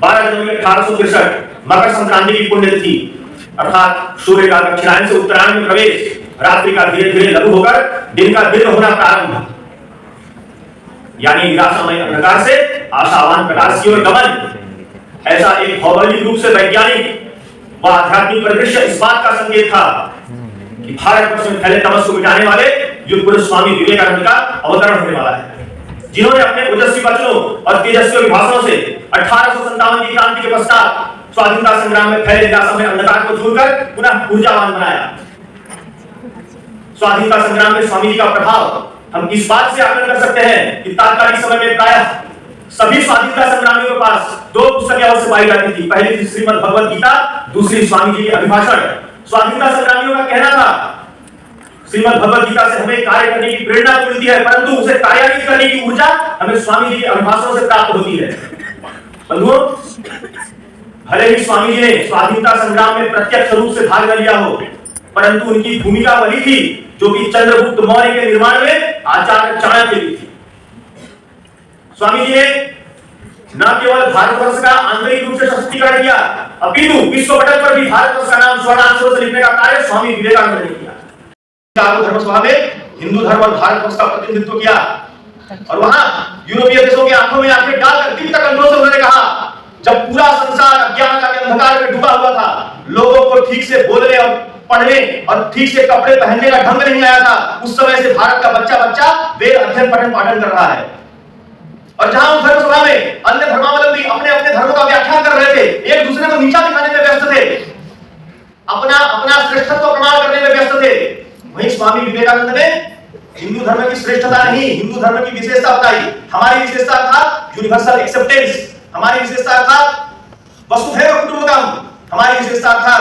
12 जनवरी 1863 मकर संक्रांति की पुण्यतिथि अर्थात सूर्य का दक्षिणायन से उत्तरायण में प्रवेश, रात्रि का धीरे धीरे लघु होकर दिन का दिन होना प्रारंभ, यानी निराशामय अंधकार से आशावान प्रकाश की ओर गमन। ऐसा एक भौगोलिक रूप से वैज्ञानिक व आध्यात्मिक परिदृश्य इस बात का संकेत था कि भारतवर्ष में फैले तमस को मिटाने वाले युग पुरुष स्वामी विवेकानंद का अवतरण होने वाला है, जिन्होंने अपने ओजस्वी वचनों और तेजस्वी अभिभाषणों से 1857 की क्रांति के पश्चात स्वाधीनता संग्राम में फैले निराशामय अंधकार को दूर कर पुनः ऊर्जावान बनाया। स्वाधीनता संग्राम में स्वामी जी का प्रभाव हम इस बात से आकलन कर सकते हैं कि तात्कालिक समय में प्रायः सभी स्वाधीनता संग्रामियों के पास दो पुस्तकें अवश्य पाई जाती थी। पहली थी श्रीमद् भगवद गीता, दूसरी स्वामी जी के अभिभाषण। स्वाधीनता संग्रामियों का कहना था श्रीमद् भगवद गीता से हमें कार्य करने की प्रेरणा मिलती है, परंतु उसे कार्यान्वित करने की ऊर्जा हमें स्वामी जी के अभिभाषणों से प्राप्त होती है। बंधुओं, भले ही स्वामी जी ने स्वाधीनता संग्राम में प्रत्यक्ष रूप से भाग न लिया हो, परंतु उनकी भूमिका वही थी जो कि चंद्रगुप्त मौर्य के निर्माण में आचार्य चाणक्य की थी। स्वामी जी ने न केवल भारतवर्ष का आंतरिक रूप से सशक्तिकरण किया, अपितु विश्व पटल पर भी भारतवर्ष का नाम स्वर्णाक्षरों से लिखने का कार्य स्वामी विवेकानंद ने किया। धर्म सभा में हिंदू धर्म और भारतवर्ष का प्रतिनिधित्व किया और वहां यूरोपीय देशों की आंखों में आंखें डालकर तीव्र कंठों से उन्होंने कहा, जब पूरा संसार अज्ञान का अंधकार में डूबा हुआ था, लोगों को ठीक से बोलने और पढ़ने और ठीक से कपड़े पहनने का ढंग नहीं आया था, उस समय से भारत का बच्चा वेद अध्ययन पठन पाठन कर रहा है। और जहां उस धर्म सभा में अन्य धर्मावलंबी अपने अपने धर्मों का व्याख्यान कर रहे थे, एक दूसरे को नीचा दिखाने में व्यस्त थे, अपना श्रेष्ठत्व प्रमाण करने में व्यस्त थे, वहीं स्वामी विवेकानंद ने हिंदू धर्म की श्रेष्ठता नहीं, हिंदू धर्म की विशेषता बताई। हमारी विशेषता था यूनिवर्सल एक्सेप्टेंस, हमारी विशेषता था वसुधैव कुटुंबकम, हमारी विशेषता था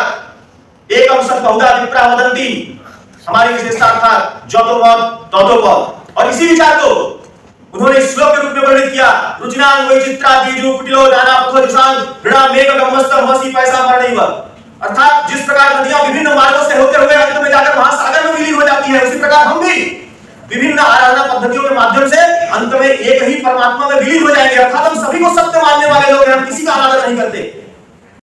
एकम सत बहुधा विप्रा वदन्ति, हमारी विशेषता था जतो मत ततो पद। और इसी विचार को उन्होंने श्लोक के रूप में वर्णित किया, रुचिनांग वैचित्रा दीजु कुटिलो नाना पथो दिशांग ऋणा मेघ गम्मस्त महसी पैसा मरणैव। अर्थात जिस प्रकार नदियां विभिन्न मार्गों से होते हुए अंत में जाकर महासागर में विलीन हो जाती है, उसी प्रकार हम भी विभिन्न आराधना पद्धतियों के माध्यम से अंत में एक ही परमात्मा में विलीन हो जाएंगे। अर्थात हम सभी को सत्य मानने वाले लोग हैं, हम किसी का आराधना नहीं करते।